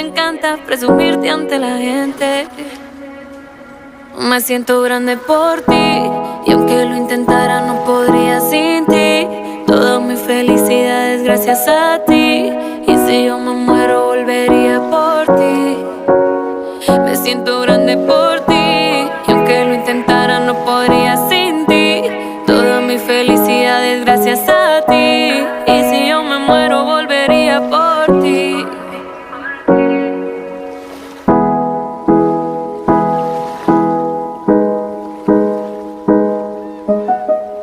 me encanta presumirte ante la gente. Me siento grande por ti, y aunque lo intentara no podría sin ti. Toda mi felicidad es gracias a ti, y si yo me muero volvería por ti. Me siento grande por ti, y aunque lo intentara no podría sin ti. Toda mi felicidad es gracias a ti, y si yo me muero volvería por ti.